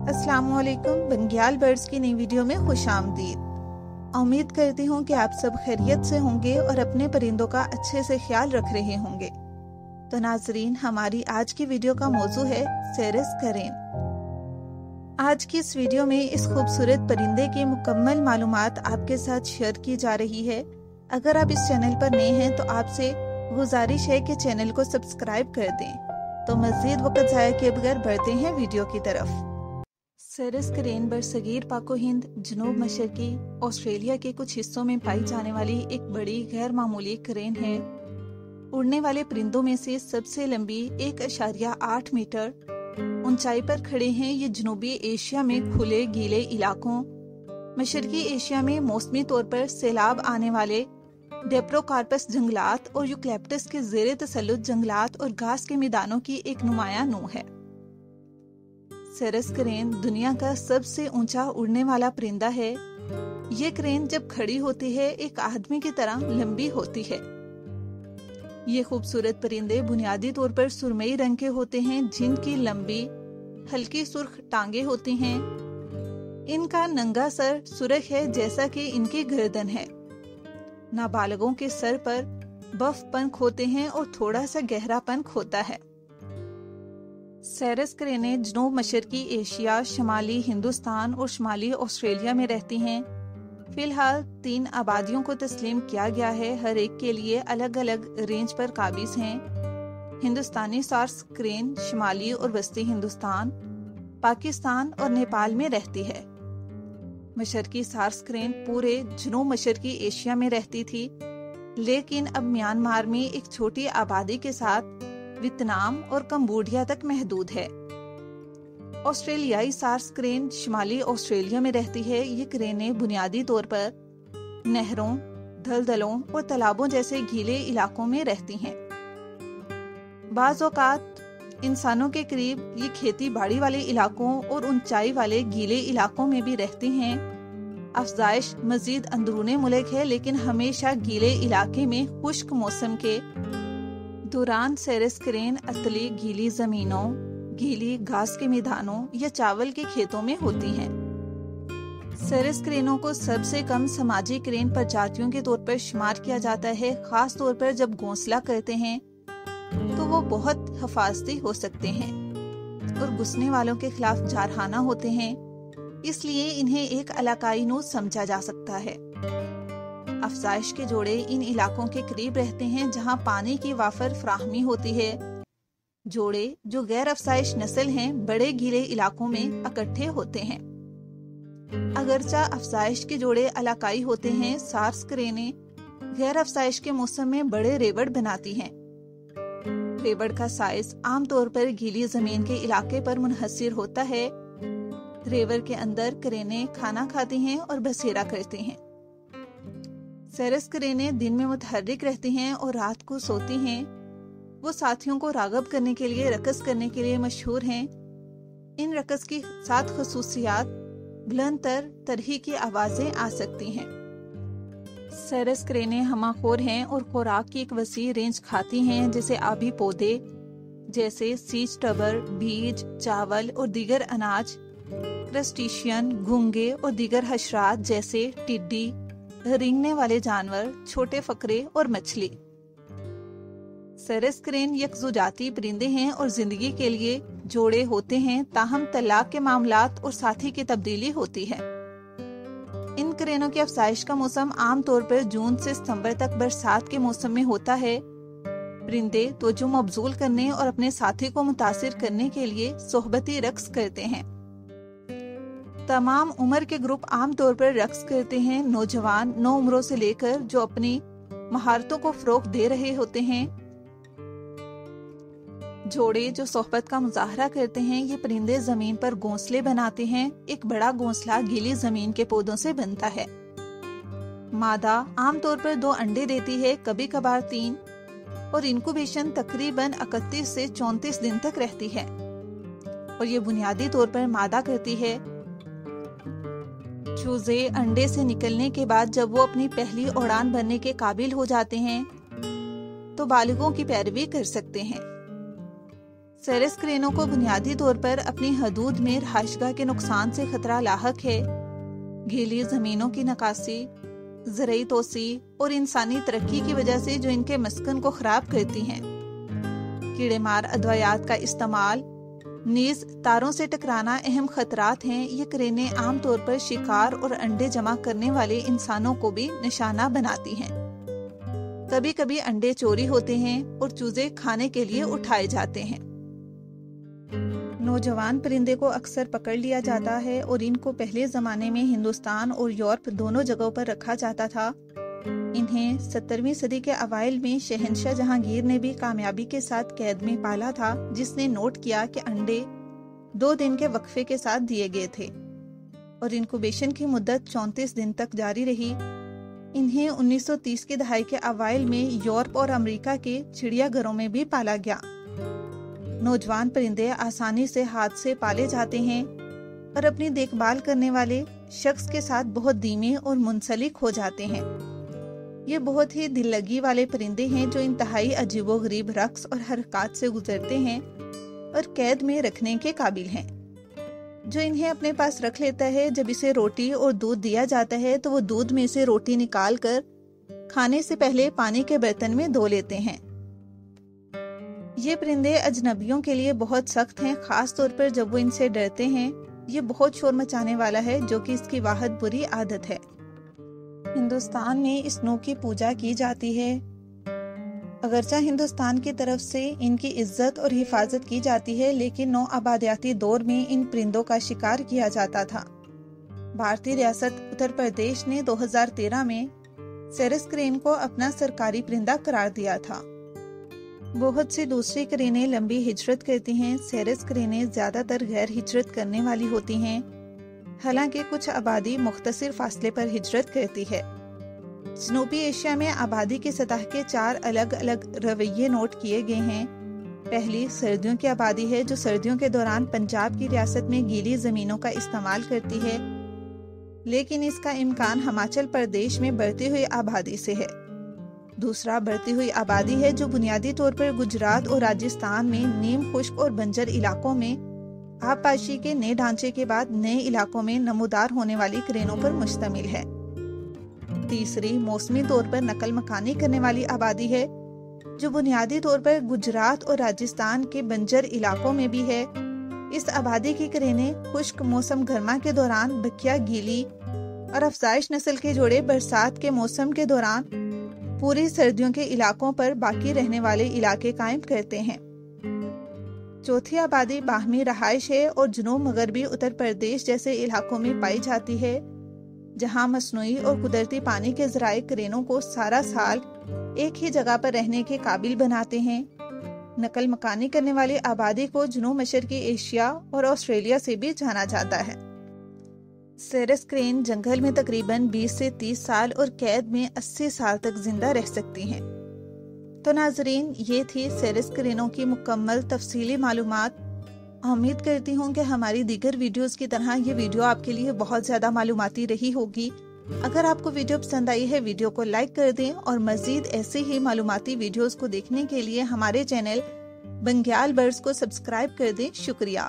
अस्सलाम वालेकुम। बंग्याल बर्ड्स की नई वीडियो में खुश आमदीद। उम्मीद करती हूँ कि आप सब खैरियत से होंगे और अपने परिंदों का अच्छे से ख्याल रख रहे होंगे। तो नाजरीन, हमारी आज की वीडियो का मौजू है सेरेस करेन। आज की इस वीडियो में इस खूबसूरत परिंदे की मुकम्मल मालूमात आपके साथ शेयर की जा रही है। अगर आप इस चैनल पर नए हैं तो आपसे गुजारिश है कि चैनल को सब्सक्राइब कर दें। तो मज़ीद वक्त ज़ाया किए बगैर बढ़ते हैं वीडियो की तरफ। सेरेस करेन बरसगीर पाको हिंद, जनूब मशरकी ऑस्ट्रेलिया के कुछ हिस्सों में पाई जाने वाली एक बड़ी गैर मामूली करेन है। उड़ने वाले परिंदों में से सबसे लंबी 1.8 मीटर ऊंचाई पर खड़े हैं। ये जनूबी एशिया में खुले गीले इलाकों, मशरकी एशिया में मौसमी तौर पर सैलाब आने वाले डेप्रोकार्पस जंगलात और यूकलिप्टस के ज़ेरे तसल्लुत जंगलात और घास के मैदानों की एक नुमायां नूह है। सेरेस करेन दुनिया का सबसे ऊंचा उड़ने वाला परिंदा है। ये करेन जब खड़ी होती है एक आदमी की तरह लंबी होती है। ये खूबसूरत परिंदे बुनियादी तौर पर सुरमई रंग के होते हैं, जिनकी लंबी हल्की सुर्ख टांगे होती हैं। इनका नंगा सर सुर्ख है जैसा कि इनकी गर्दन है। नाबालगों के सर पर बफ पंख होते हैं और थोड़ा सा गहरा पंख होता है। सेरेस करेनें जनूब मशरकी एशिया, शमाली हिंदुस्तान और शमाली ऑस्ट्रेलिया में रहती हैं। फिलहाल 3 आबादियों को तस्लीम किया गया है। हर एक के लिए अलग अलग रेंज पर काबिज हैं। हिंदुस्तानी सार्स करेन शमाली और वस्ती हिंदुस्तान, पाकिस्तान और नेपाल में रहती है। मशरकी सार्स करेन पूरे जनूब मशरकी एशिया में रहती थी, लेकिन अब म्यांमार में एक छोटी आबादी के साथ वियतनाम और कंबोडिया तक महदूद है। ऑस्ट्रेलियाई सार्स करेन शिमाली ऑस्ट्रेलिया में रहती है। ये करेनें बुनियादी तौर पर नहरों, दलदलों और तालाबों जैसे गीले इलाकों में रहती हैं। बाज़ औक़ात इंसानों के करीब ये खेती बाड़ी वाले इलाकों और ऊंचाई वाले गीले इलाकों में भी रहती हैं। अफजाइश मजीद अंदरूने मुल्क है, लेकिन हमेशा गीले इलाके में खुश्क मौसम के दौरान सेरेस करेन अतली गीली जमीनों, गीली घास के मैदानों या चावल के खेतों में होती हैं। सेरेस करेनों को सबसे कम समाजी करेन प्रजातियों के तौर पर शुमार किया जाता है। खास तौर पर जब घोंसला करते हैं तो वो बहुत हिफाजती हो सकते हैं और घुसने वालों के खिलाफ जारहाना होते हैं, इसलिए इन्हें एक इलाकाई नूर समझा जा सकता है। अफजाइश के जोड़े इन इलाकों के करीब रहते हैं जहां पानी की वाफर फराहमी होती है। जोड़े जो गैर अफजाइश नस्ल हैं, बड़े गीले इलाकों में इकट्ठे होते हैं। अगरचा अफजाइश के जोड़े इलाकाई होते हैं, सार्स करेनें गैर अफजाइश के मौसम में बड़े रेवड़ बनाती हैं। रेवड़ का साइज आमतौर पर गीली जमीन के इलाके पर मुनहसिर होता है। रेवड़ के अंदर करेनें खाना खाती हैं और बसेरा करती हैं। सेरेस करेनें दिन में मुतहर्रिक रहती हैं और रात को सोती हैं। वो साथियों को रागब करने के लिए रक़स करने के लिए मशहूर हैं। इन रक़स की 7 खसूसियात बुलंद तरही की आवाजें आ सकती हैं। सेरेस करेनें हमाखोर हैं और खुराक की एक वसी रेंज खाती हैं, जैसे आबी पौधे जैसे सीज टबर, बीज, चावल और दीगर अनाज, क्रस्टेशियन, घुंगे और दीगर हशरात जैसे टिड्डी, रेंगने वाले जानवर, छोटे फकरे और मछली। सेरेस करेन यकजुजाती परिंदे हैं और जिंदगी के लिए जोड़े होते हैं, ताहम तलाक के मामलात और साथी की तब्दीली होती है। इन करेनों की अफजाइश का मौसम आम तौर पर जून से सितंबर तक बरसात के मौसम में होता है। परिंदे तवज्जो मबजूल करने और अपने साथी को मुतासिर करने के लिए सोहबती रक्स करते हैं। तमाम उम्र के ग्रुप आम तौर पर रक्स करते हैं। नौजवान 9 उम्रों से लेकर जो अपनी महारतों को फरोग दे रहे होते हैं। जोड़े जो सोहबत का मुजाहरा करते हैं, ये परिंदे जमीन पर घोंसले बनाते हैं। एक बड़ा घोंसला गीली जमीन के पौधों से बनता है। मादा आमतौर पर 2 अंडे देती है, कभी कभार 3, और इनक्यूबेशन तकरीबन 31 से 34 दिन तक रहती है और ये बुनियादी तौर पर मादा करती है। चूजे अंडे से निकलने के बाद जब वो अपनी पहली उड़ान भरने के काबिल हो जाते हैं तो बालिगों की पैरवी कर सकते हैं। سیرس کرینوں کو بنیادی طور پر اپنی حدود میں رہائشگاہ کے نقصان سے خطرہ لاحق ہے۔ گیلی زمینوں کی نکاسی، زرعی توسیع اور انسانی ترقی کی وجہ سے جو ان کے مسکن کو خراب کرتی ہیں۔ کیڑے مار ادویات کا استعمال، نیز تاروں سے ٹکرانا اہم خطرات ہیں۔ یہ کرینے عام طور پر شکار اور انڈے جمع کرنے والے انسانوں کو بھی نشانہ بناتی ہیں۔ کبھی کبھی انڈے چوری ہوتے ہیں اور چوزے کھانے کے لیے اٹھائے جاتے ہیں۔ نوجوان پرندے کو اکثر پکڑ لیا جاتا ہے اور ان کو پہلے زمانے میں ہندوستان اور یورپ دونوں جگہوں پر رکھا جاتا تھا۔ انہیں 17ویں صدی کے اوائل میں شہنشاہ جہانگیر نے بھی کامیابی کے ساتھ قید میں پالا تھا، جس نے نوٹ کیا کہ انڈے 2 دن کے وقفے کے ساتھ دیے گئے تھے اور انکوبیشن کی مدت 34 دن تک جاری رہی۔ انہیں 1930 کی دہائی کے اوائل میں یورپ اور امریکہ کے چڑیا گھروں میں بھی پالا گیا۔ نوجوان پرندے آسانی سے ہاتھ سے پالے جاتے ہیں اور اپنی دیکھ بھال کرنے والے شخص کے ساتھ بہت دھیمے اور منسلک ہو جاتے ہیں۔ یہ بہت ہی دل لگی والے پرندے ہیں جو انتہائی عجیب و غریب رقص اور حرکات سے گزرتے ہیں اور قید میں رکھنے کے قابل ہیں۔ جو انہیں اپنے پاس رکھ لیتا ہے، جب اسے روٹی اور دودھ دیا جاتا ہے تو وہ دودھ میں سے روٹی نکال کر کھانے سے پہلے پانی کے برتن میں دھو لیتے ہیں۔ یہ پرندے اجنبیوں کے لیے بہت سخت ہیں، خاص طور پر جب وہ ان سے ڈرتے ہیں۔ یہ بہت شور مچانے والا ہے، جو کہ اس کی واحد بری عادت ہے۔ ہندوستان میں اسنو کی پوجا کی جاتی ہے۔ اگرچہ ہندوستان کی طرف سے ان کی عزت اور حفاظت کی جاتی ہے، لیکن نو آبادیاتی دور میں ان پرندوں کا شکار کیا جاتا تھا۔ بھارتی ریاست اتر پردیش نے 2013 میں سیرس کرین کو اپنا سرکاری پرندہ قرار دیا تھا۔ بہت سی دوسری کرینے لمبی ہجرت کرتی ہیں۔ سیرس کرینے زیادہ تر غیر ہجرت کرنے والی ہوتی ہیں، حالانکہ کچھ آبادی مختصر فاصلے پر ہجرت کرتی ہے۔ جنوبی ایشیا میں آبادی کی سطح کے 4 الگ الگ رویے نوٹ کیے گئے ہیں۔ پہلی سردیوں کی آبادی ہے، جو سردیوں کے دوران پنجاب کی ریاست میں گیلی زمینوں کا استعمال کرتی ہے، لیکن اس کا امکان ہماچل پردیش میں بڑھتی ہوئی آبادی سے ہے۔ دوسرا بڑھتی ہوئی آبادی ہے، جو بنیادی طور پر گجرات اور راجستھان میں نیم خشک اور بنجر علاقوں میں آبپاشی کے نئے ڈھانچے کے بعد نئے علاقوں میں نمودار ہونے والی کرینوں پر مشتمل ہے۔ تیسری موسمی طور پر نقل مکانی کرنے والی آبادی ہے، جو بنیادی طور پر گجرات اور راجستھان کے بنجر علاقوں میں بھی ہے۔ اس آبادی کی کرینے خشک موسم گرما کے دوران بکیا گیلی اور افزائش نسل کے جوڑے برسات کے موسم کے دوران پوری سردیوں کے علاقوں پر باقی رہنے والے علاقے قائم کرتے ہیں۔ چوتھی آبادی باہمی رہائش ہے اور جنوب مغربی اتر پردیش جیسے علاقوں میں پائی جاتی ہے، جہاں مصنوعی اور قدرتی پانی کے ذرائع کرینوں کو سارا سال ایک ہی جگہ پر رہنے کے قابل بناتے ہیں۔ نقل مکانی کرنے والی آبادی کو جنوب مشرقی ایشیا اور آسٹریلیا سے بھی جانا جاتا ہے۔ سیرس کرین جنگل میں تقریباً 20 سے 30 سال اور قید میں 80 سال تک زندہ رہ سکتی ہیں۔ تو ناظرین، یہ تھی سیرس کرینوں کی مکمل تفصیلی معلومات۔ امید کرتی ہوں کہ ہماری دیگر ویڈیوز کی طرح یہ ویڈیو آپ کے لیے بہت زیادہ معلوماتی رہی ہوگی۔ اگر آپ کو ویڈیو پسند آئی ہے، ویڈیو کو لائک کر دیں اور مزید ایسے ہی معلوماتی ویڈیوز کو دیکھنے کے لیے ہمارے چینل بنگیال برڈز کو سبسکرائب کر دیں۔ شکریہ۔